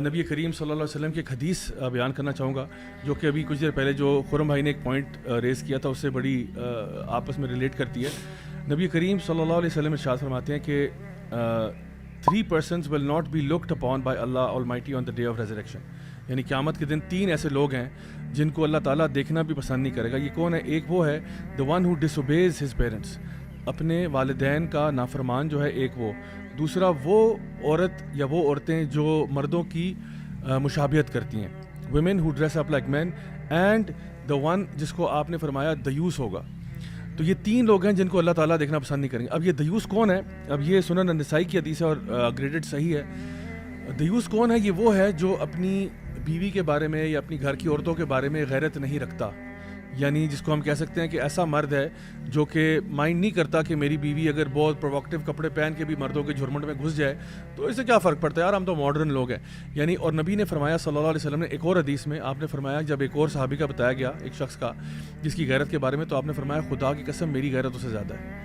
نبی کریم صلی اللہ علیہ وسلم کی ایک حدیث بیان کرنا چاہوں گا جو کہ ابھی کچھ دیر پہلے جو خرم بھائی نے ایک پوائنٹ ریز کیا تھا اس سے بڑی آپس میں ریلیٹ کرتی ہے. نبی کریم صلی اللہ علیہ وسلم ارشاد فرماتے ہیں کہ 3 persons will not be looked upon by Allah Almighty on the day of resurrection. یعنی قیامت کے دن 3 ایسے لوگ ہیں جن کو اللہ تعالیٰ دیکھنا بھی پسند نہیں کرے گا. یہ کون ہے؟ ایک وہ ہے the one who disobeys his parents, اپنے والدین کا نافرمان جو ہے ایک وہ. دوسرا وہ عورت یا وہ عورتیں جو مردوں کی مشابہت کرتی ہیں, women who dress up like men, and the one جس کو آپ نے فرمایا دیوس ہوگا. تو یہ 3 لوگ ہیں جن کو اللہ تعالیٰ دیکھنا پسند نہیں کریں گے. اب یہ دیوس کون ہے؟ اب یہ سنن النسائی کی حدیث ہے اور گریڈڈ صحیح ہے. دیوس کون ہے؟ یہ وہ ہے جو اپنی بیوی کے بارے میں یا اپنی گھر کی عورتوں کے بارے میں غیرت نہیں رکھتا. یعنی جس کو ہم کہہ سکتے ہیں کہ ایسا مرد ہے جو کہ مائنڈ نہیں کرتا کہ میری بیوی اگر بہت پرووکٹیو کپڑے پہن کے بھی مردوں کے جھرمٹ میں گھس جائے تو اس سے کیا فرق پڑتا ہے یار, ہم تو ماڈرن لوگ ہیں. یعنی اور نبی نے فرمایا صلی اللہ علیہ وسلم نے ایک اور حدیث میں آپ نے فرمایا, جب ایک اور صحابی کا بتایا گیا ایک شخص کا جس کی غیرت کے بارے میں, تو آپ نے فرمایا خدا کی قسم میری غیرت اس سے زیادہ ہے.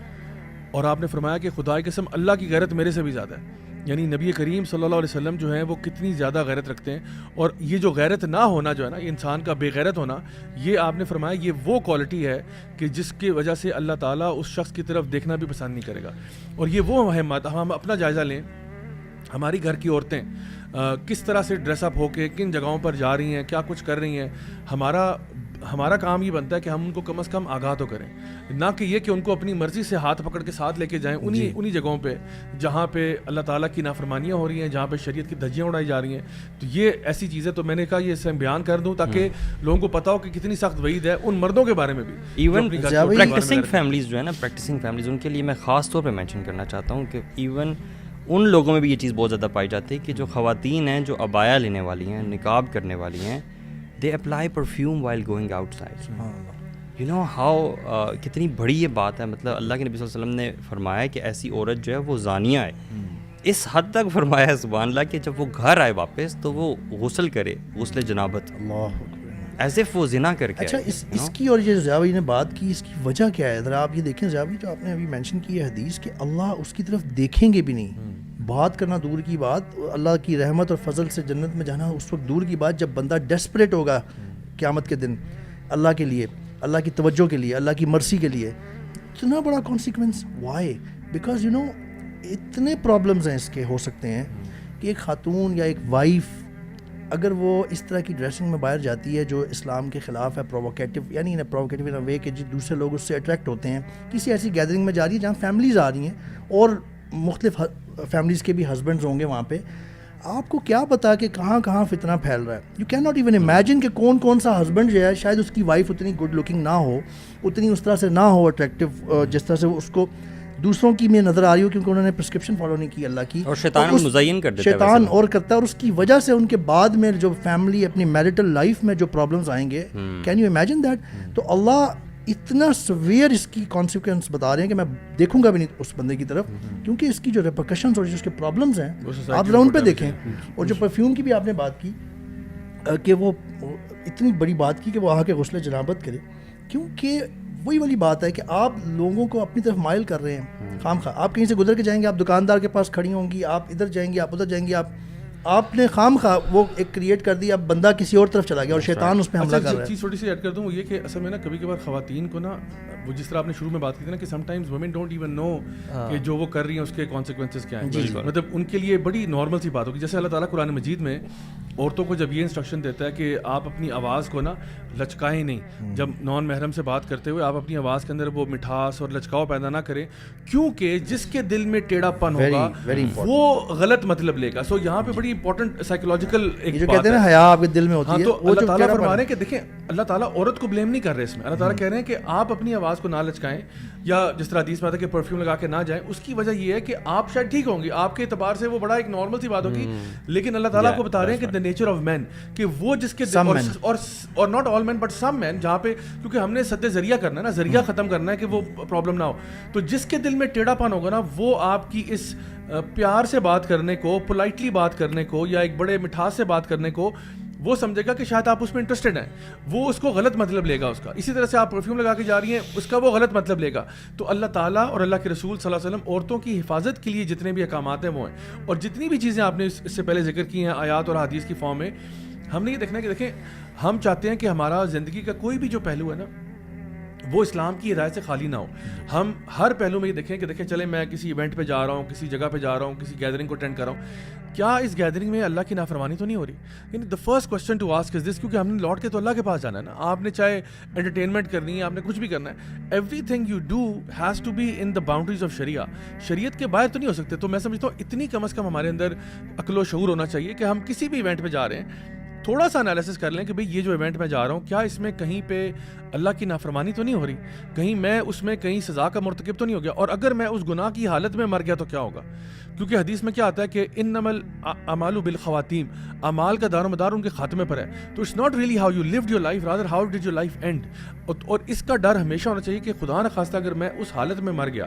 اور آپ نے فرمایا کہ خدا کی قسم اللہ کی غیرت میرے سے بھی زیادہ ہے. یعنی نبی کریم صلی اللہ علیہ وسلم جو ہیں وہ کتنی زیادہ غیرت رکھتے ہیں. اور یہ جو غیرت نہ ہونا جو ہے نا, یہ انسان کا بے غیرت ہونا, یہ آپ نے فرمایا یہ وہ کوالٹی ہے کہ جس کی وجہ سے اللہ تعالیٰ اس شخص کی طرف دیکھنا بھی پسند نہیں کرے گا. اور یہ وہ مہمات, ہم اپنا جائزہ لیں, ہماری گھر کی عورتیں کس طرح سے ڈریس اپ ہو کے کن جگہوں پر جا رہی ہیں, کیا کچھ کر رہی ہیں. ہمارا کام یہ بنتا ہے کہ ہم ان کو کم از کم آگاہ تو کریں, نہ کہ یہ کہ ان کو اپنی مرضی سے ہاتھ پکڑ کے ساتھ لے کے جائیں انہی جگہوں پہ جہاں پہ اللہ تعالیٰ کی نافرمانیاں ہو رہی ہیں, جہاں پہ شریعت کی دھجیاں اڑائی جا رہی ہیں. تو یہ ایسی چیزیں تو میں نے کہا یہ اسے بیان کر دوں تاکہ لوگوں کو پتہ ہو کہ کتنی سخت وعید ہے ان مردوں کے بارے میں بھی. ایون پریکٹسنگ فیملیز جو ہے نا, پریکٹسنگ فیملیز, ان کے لیے میں خاص طور پہ مینشن کرنا چاہتا ہوں کہ ایون ان لوگوں میں بھی یہ چیز بہت زیادہ پائی جاتی ہے کہ جو خواتین ہیں جو عبایا لینے والی ہیں, نقاب کرنے والی ہیں, they apply perfume while going outside. You know how کتنی بڑی یہ بات ہے. مطلب اللہ کے نبی صلی اللہ علیہ وسلم نے فرمایا کہ ایسی عورت جو ہے وہ زانیہ ہے. اس حد تک فرمایا ہے سبحان اللہ کہ جب وہ گھر آئے واپس تو وہ غسل کرے, غسل جنابت, ایز اف وہ زنا کر کے. اچھا اس کی اور یہ ضیاء نے بات کی, اس کی وجہ کیا ہے؟ ذرا آپ یہ دیکھیں ضیاء, جو آپ نے ابھی مینشن کی ہے حدیث کہ اللہ اس کی طرف دیکھیں گے بھی نہیں. بات کرنا دور کی بات, اللہ کی رحمت اور فضل سے جنت میں جانا اس وقت دور کی بات جب بندہ ڈیسپریٹ ہوگا قیامت کے دن اللہ کے لیے, اللہ کی توجہ کے لیے, اللہ کی مرسی کے لیے. اتنا بڑا consequence why? Because you know اتنے پرابلمز ہیں اس کے ہو سکتے ہیں کہ ایک خاتون یا ایک وائف اگر وہ اس طرح کی ڈریسنگ میں باہر جاتی ہے جو اسلام کے خلاف ہے, پرووکیٹو, یعنی پرووکیٹو ان اے وے کہ دوسرے لوگ اس سے اٹریکٹ ہوتے ہیں, کسی ایسی گیدرنگ میں جا رہی ہے جہاں فیملیز آ رہی ہیں اور مختلف فیملیز کے بھی ہسبینڈز ہوں گے وہاں پہ, آپ کو کیا پتا کہ کہاں کہاں فتنہ پھیل رہا ہے. You can not even imagine کہ کون سا ہسبینڈ جو ہے شاید اس کی وائف اتنی گڈ لکنگ نہ ہو, اتنی اس طرح سے نہ ہو اٹریکٹیو جس طرح سے اس کو دوسروں کی میں نظر آ رہی ہو, کیونکہ انہوں نے پرسکرپشن فالو نہیں کی اللہ کی, اور شیطان مزین کر دیتا ہے, شیطان اور کرتا ہے, اور اس کی وجہ سے ان کے بعد میں جو فیملی اپنی میرٹل لائف میں جو پرابلمز آئیں گے. Can you imagine that? تو اللہ اتنا سویئر اس کی کانسیکوینس بتا رہے ہیں کہ میں دیکھوں گا بھی نہیں اس بندے کی طرف, کیونکہ اس کی جو ریپرکشنز اور اس کے پرابلمز ہیں آپ ذرا ان پہ دیکھیں. اور جو پرفیوم کی بھی آپ نے بات کی کہ وہ اتنی بڑی بات کی کہ وہ آ کے غسل جنابت کرے, کیونکہ وہی والی بات ہے کہ آپ لوگوں کو اپنی طرف مائل کر رہے ہیں خام خواہ. آپ کہیں سے گزر کے جائیں گے, آپ دکاندار کے پاس کھڑی ہوں گی, آپ ادھر جائیں گے, آپ ادھر جائیں گے, آپ نے خام خواہ وہ ایک کریٹ کر دی, اب بندہ کسی اور طرف چلا گیا اور شیطان اس پہ حملہ کر رہا ہے. چیز چھوٹی سی ایڈ کر دوں, وہ یہ کہ اصل میں نا کبھی کبھار خواتین کو نا وہ جس طرح آپ نے شروع میں بات کی تھی نا کہ sometimes women don't even know کہ جو وہ کر رہی ہیں اس کے کانسیکوینسز کیا ہیں. مطلب ان کے لیے بڑی نارمل سی بات ہوگی. جیسے اللہ تعالیٰ قرآن مجید میں عورتوں کو جب یہ انسٹرکشن دیتا ہے کہ آپ اپنی آواز کو نا لچکائیں نہیں, جب نان محرم سے بات کرتے ہوئے آپ اپنی آواز کے اندر وہ مٹھاس اور لچکاؤ پیدا نہ کریں, کیونکہ جس کے دل میں ٹیڑھا پن ہوگا وہ غلط مطلب لے گا. سو یہاں پہ بڑی امپورٹنٹ سائیکولوجیکل ایک بات ہے, حیا آپ کے دل میں ہوتی ہے. تو اللہ تعالیٰ فرما رہے ہیں کہ دیکھیں اللہ تعالیٰ عورت کو بلیم نہیں کر رہے اس میں. اللہ تعالیٰ کہہ رہے ہیں کہ آپ اپنی آواز کو نہ لچکائیں, یا جس طرح حدیث میں آتا ہے کہ پرفیوم لگا کے نہ جائیں. اس کی وجہ یہ ہے کہ آپ شاید ٹھیک ہوں گی, آپ کے اعتبار سے وہ بڑا ایک نارمل سی بات ہوگی, لیکن اللہ تعالیٰ کو بتا رہے ہیں کہ دا نیچر آف مین, کہ وہ جس کے اور not all main but some مین, جہاں پہ کیونکہ ہم نے سد ذریعہ کرنا ہے نا, ذریعہ ختم کرنا ہے کہ وہ پرابلم نہ ہو. تو جس کے دل میں ٹیڑھا پن ہوگا نا, وہ آپ کی اس پیار سے بات کرنے کو, پولائٹلی بات کرنے کو, یا ایک بڑے مٹھاس سے بات کرنے کو وہ سمجھے گا کہ شاید آپ اس میں انٹرسٹڈ ہیں, وہ اس کو غلط مطلب لے گا اس کا. اسی طرح سے آپ پرفیوم لگا کے جا رہی ہیں, اس کا وہ غلط مطلب لے گا. تو اللہ تعالیٰ اور اللہ کے رسول صلی اللہ علیہ وسلم عورتوں کی حفاظت کے لیے جتنے بھی احکامات ہیں وہ ہیں, اور جتنی بھی چیزیں آپ نے اس سے پہلے ذکر کی ہیں آیات اور حدیث کی فارم میں, ہم نے یہ دیکھنا ہے کہ دیکھیں ہم چاہتے ہیں کہ ہمارا زندگی کا کوئی بھی جو پہلو ہے نا وہ اسلام کی ہدایت سے خالی نہ ہو. ہم ہر پہلو میں یہ دیکھیں کہ دیکھیں چلیں میں کسی ایونٹ پہ جا رہا ہوں, کسی جگہ پہ جا رہا ہوں, کسی گیدرنگ کو اٹینڈ کر رہا ہوں, کیا اس گیدرنگ میں اللہ کی نافرمانی تو نہیں ہو رہی؟ یعنی the first question to ask is this, کیونکہ ہم نے لوٹ کے تو اللہ کے پاس جانا ہے نا. آپ نے چاہے انٹرٹینمنٹ کرنی ہے, آپ نے کچھ بھی کرنا ہے, everything you do has to be in the boundaries of Sharia. شریعت کے باہر تو نہیں ہو سکتے. تو میں سمجھتا ہوں اتنی کم از کم ہمارے اندر عقل و شعور ہونا چاہیے کہ ہم کسی بھی ایونٹ پہ جا رہے ہیں تھوڑا سا انالیسس کر لیں کہ بھئی یہ جو ایونٹ میں جا رہا ہوں کیا اس میں کہیں پہ اللہ کی نافرمانی تو نہیں ہو رہی, کہیں میں اس میں کہیں سزا کا مرتکب تو نہیں ہو گیا, اور اگر میں اس گناہ کی حالت میں مر گیا تو کیا ہوگا. کیونکہ حدیث میں کیا آتا ہے کہ انما الاعمال بالخواتیم, اعمال کا دار و مدار ان کے خاتمے پر ہے. تو it's not really how you lived your life, rather how did your life end. اور اس کا ڈر ہمیشہ ہونا چاہیے کہ خدا نخواستہ اگر میں اس حالت میں مر گیا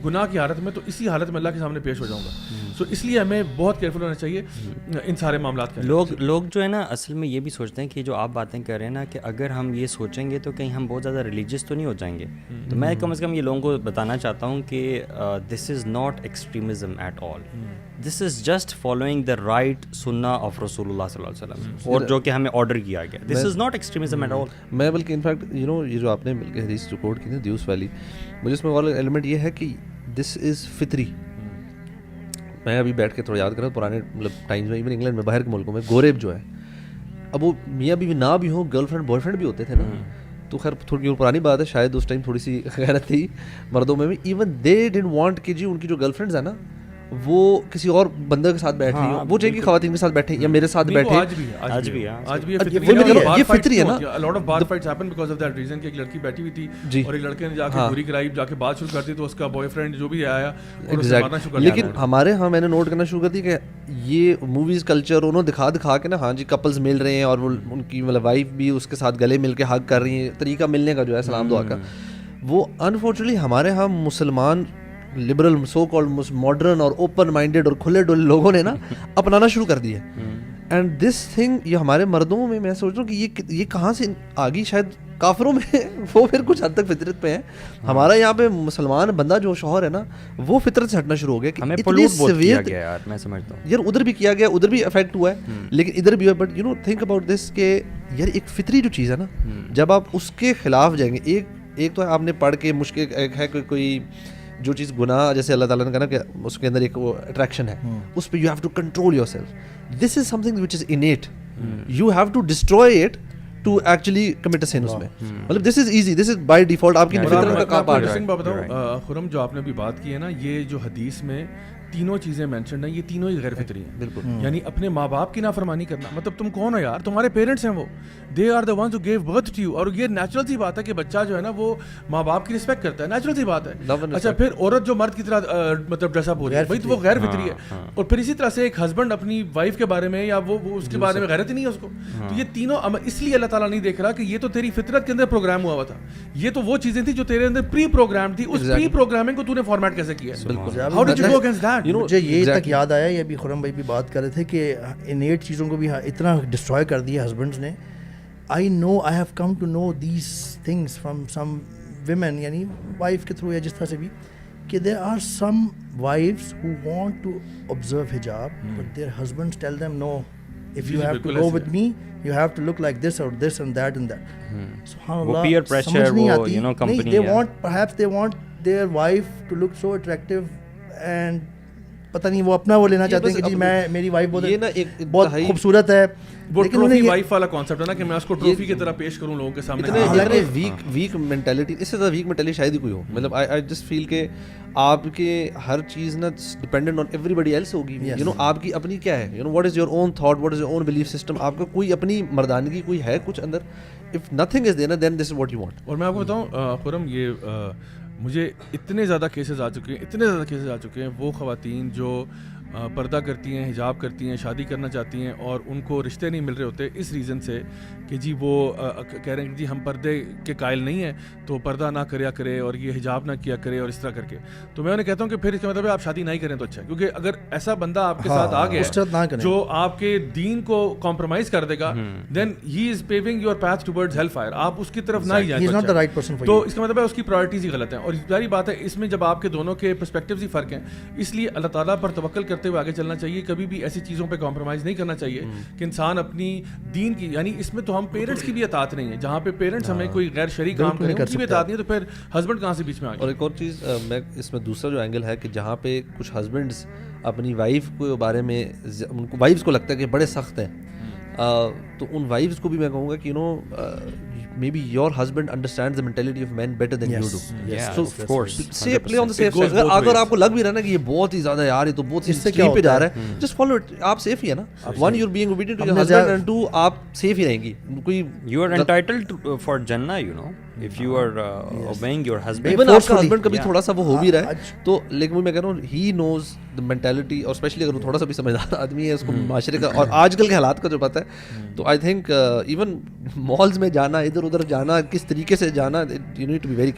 گناہ کی حالت میں, تو اسی حالت میں اللہ کے سامنے پیش ہو جاؤں گا. سو اس لیے ہمیں بہت کیئرفل ہونا چاہیے ان سارے معاملات کا. لوگ جو ہے نا اصل میں یہ بھی سوچتے ہیں کہ جو آپ باتیں کر رہے ہیں نا کہ اگر ہم یہ سوچیں گے تو کہیں ہم بہت زیادہ ریلیجیس تو نہیں ہو جائیں گے. تو میں کم از کم یہ لوگوں کو بتانا چاہتا ہوں کہ this is not extremism at all, this is just following the right sunnah of رسول اللہ صلی اللہ علیہ وسلم, اور جو کہ ہمیں آرڈر کیا گیا. This is not extremism at all. میں بلکہ انفیکٹ یہ جو آپ نے بلکہ حدیث جو کوٹ کی نا دیوس والی, مجھے اس میں والا ایلیمنٹ یہ ہے کہ دس از فطری. میں ابھی بیٹھ کے تھوڑا یاد کر رہا ہوں پرانے مطلب ٹائمز میں, ایون انگلینڈ میں باہر کے ملکوں میں گوریب جو ہے, اب وہ میاں بیوی نہ بھی ہوں, گرل فرینڈ بوائے فرینڈ بھی ہوتے تھے نا. تو خیر تھوڑی پرانی بات ہے, شاید اس ٹائم تھوڑی سی غیرت تھی مردوں میں بھی. ایون دے ڈنٹ وانٹ کہ جی ان کی جو گرل فرینڈز ہیں نا وہ کسی اور بندے کے ساتھ بیٹھ رہی ہوں, وہ چاہیے کہ خواتین کے ساتھ بیٹھے یا میرے ساتھ بیٹھے. آج بھی یہ فطری ہے نا. Lot of bar fights happen because of that reason کہ ایک لڑکی بیٹھی ہوئی تھی اور ایک لڑکے نے جا کے گولی کرائی, جا کے بات شروع کر دی, تو اس کا بوائے فرینڈ جو بھی آیا اور اسے مارنا شروع کر دیا. لیکن ہمارے ہاں میں نے نوٹ کرنا شروع کر دی کہ یہ موویز کلچر انہوں دکھا کے نا, ہاں جی کپلز مل رہے ہیں اور وہ ان کی مطلب وائف بھی اس کے ساتھ گلے مل کے ہگ کر رہی ہیں, طریقہ ملنے کا جو ہے سلام دعا کا, وہ انفارچونیٹلی ہمارے ہاں مسلمان لبرل سو کالڈ ماڈرن اور اوپن مائنڈیڈ اور کھلے ڈولے لوگوں نے نا اپنانا شروع کر دیا. اینڈ دس تھنگ یہ ہمارے مردوں میں سوچ رہا ہوں کہ یہ کہاں سے آ گئی. شاید کافروں میں وہ پھر کچھ حد تک فطرت پہ ہیں. ہمارا یہاں پہ مسلمان بندہ جو شوہر ہے نا وہ فطرت سے ہٹنا شروع ہو گیا. ہمیں پولوٹ بہت کیا گیا یار, میں سمجھتا ہوں یار ادھر بھی کیا گیا, ادھر بھی افیکٹ ہوا ہے, لیکن ادھر بھی ہوا. But you know think about this کہ یار ایک فطری جو چیز ہے نا, جب آپ اس کے خلاف جائیں گے, ایک تو آپ نے پڑھ کے مشکل ہے کوئی جو چیز گناہ, جیسے اللہ تعالیٰ نے کہا نا کہ اس کے اندر ایک وہ اٹریکشن ہے, اس پہ you have to control yourself. This is something which is innate, you have to destroy it to actually commit a sin. اس میں مطلب this is easy, this is by default آپ کی فطرت کا پارٹ ہے. بتاؤ خرم, جو آپ نے بھی بات کی ہے نا, یہ جو حدیث میں تینوں چیزیں مینشنڈ ہیں, یہ تینوں ہی غیر فطری ہیں. بالکل, یعنی اپنے ماں باپ کی نافرمانی کرنا, مطلب تم کون ہو یار, تمہارے پیرنٹس ہیں وہ, they are the ones who gave birth to you. اور یہ نیچرل سی بات ہے کہ بچہ جو ہے نا وہ ماں باپ کی رسپیکٹ کرتا ہے, نیچرل سی بات ہے. اچھا پھر عورت جو مرد کی طرح مطلب ڈریس اپ ہو رہی ہے بھائی, تو وہ غیر فطری ہے. اور پھر اسی طرح سے ایک ہسبینڈ اپنی وائف کے بارے میں یا وہ اس کے بارے میں غیرت ہی نہیں ہے اس کو. تو یہ تینوں اس لیے اللہ تعالیٰ نہیں دیکھ رہا کہ یہ تو تیری فطرت کے اندر پروگرام ہوا تھا, یہ تو وہ چیزیں تھیں جو تیرے اندر پری پروگرام تھی, اس پری پروگرامنگ کو تو نے فارمیٹ کیسے کیا ہے. How did you go against that? مجھے یہ تک یاد آیا, یہ بھی خرم بھائی بھی بات کر رہے تھے کہ انیٹ چیزوں کو بھی اتنا ڈسٹروائے کر دیا ہسبینڈز نے. I have come to know these things from some women, یعنی وائف کے تھرو یا جس طرح سے بھی, کہ there are some wives who want to observe hijab but their husbands tell them no, if you have to go with me you have to look like this or this and that and that. subhanallah, peer pressure, you know, company, they want their wife to look so attractive and پتہ نہیں وہ اپنا وہ لینا چاہتے ہیں کہ جی میں میری وائف بہت خوبصورت ہے. وہ ٹرافی وائف والا کانسیپٹ ہے نا کہ میں اس کو ٹرافی کی طرح پیش کروں لوگوں کے سامنے. اتنے ویک مینٹیلٹی, اس سے زیادہ ویک مینٹیلٹی شاید ہی کوئی ہو. مطلب آئی جسٹ فیل کہ آپ کے ہر چیز نا dependent on everybody else ہوگی. یو نو آپ کی اپنی کیا ہے, you know what is your own thought, what is your own belief system, آپ کا کوئی اپنی مردانگی کوئی ہے کچھ اندر. If nothing is there then this is what you want. اور میں آپ کو بتاؤں خرم, یہ مجھے اتنے زیادہ کیسز آ چکے ہیں وہ خواتین جو پردہ کرتی ہیں, حجاب کرتی ہیں, شادی کرنا چاہتی ہیں اور ان کو رشتے نہیں مل رہے ہوتے اس ریزن سے کہ جی وہ کہہ رہے ہیں کہ جی ہم پردے کے قائل نہیں ہیں تو پردہ نہ کریا کرے اور یہ حجاب نہ کیا کرے اور اس طرح کر کے. تو میں انہیں کہتا ہوں کہ پھر اس کا مطلب ہے آپ شادی نہیں کریں تو اچھا ہے, کیونکہ اگر ایسا بندہ آپ کے ساتھ آ گیا جو آپ کے دین کو کمپرومائز کر دے گا then he is paving your path towards hell fire, آپ اس کی طرف نہ ہی جائیں تو اس کا مطلب ہے اس کی پرائرٹیز ہی غلط ہیں. اور ظاہری بات ہے اس میں جب آپ کے دونوں کے پرسپیکٹیوز ہی فرق ہیں, اس لیے اللہ تعالیٰ پر توکل کرتے ہوئے آگے چلنا چاہیے, کبھی بھی ایسی چیزوں پہ کمپرومائز نہیں کرنا چاہیے کہ انسان اپنی دین کی, یعنی اس میں تو ہم پیرنٹس کی بھی اطاعت نہیں ہے, جہاں پہ پیرنٹس ہمیں کوئی غیر شرعی کام کریں اس کی بھی اطاعت نہیں ہے, تو پھر ہسبینڈ کہاں سے بیچ میں آ گیا. اور ایک اور چیز میں اس میں دوسرا جو اینگل ہے کہ جہاں پہ کچھ ہسبینڈس اپنی وائف کو بارے میں ان کو وائفس کو لگتا ہے کہ بڑے سخت ہیں, تو ان وائفس کو بھی میں کہوں گا کہ maybe your husband understands the mentality of men better than you do. So of course, play on the safe side. اگر آپ کو لگ بھی رہا نا کہ یہ بہت ہی زیادہ یار, یہ تو بہت ہی اسٹریٹ پہ جا رہا ہے, just follow it. آپ سیف ہی ہے نا. One, you're being obedient to your husband, and two, آپ سیف ہی رہیں گی. کوئی you are entitled for Jannah, you know, if you are obeying your husband. even آپ کا husband کبھی تھوڑا سا وہ ہو بھی رہا ہے تو, لیکن میں کہہ رہا ہوں he knows the mentality, اور اسپیشلی اگر وہ تھوڑا سا بھی سمجھدار آدمی ہے, اس کو معاشرے کا اور آج کل کے حالات کا جو پتہ ہے, تو آئی تھنک ایون مالز میں جانا, ادھر ادھر جانا, کس طریقے سے جانا, you need to be very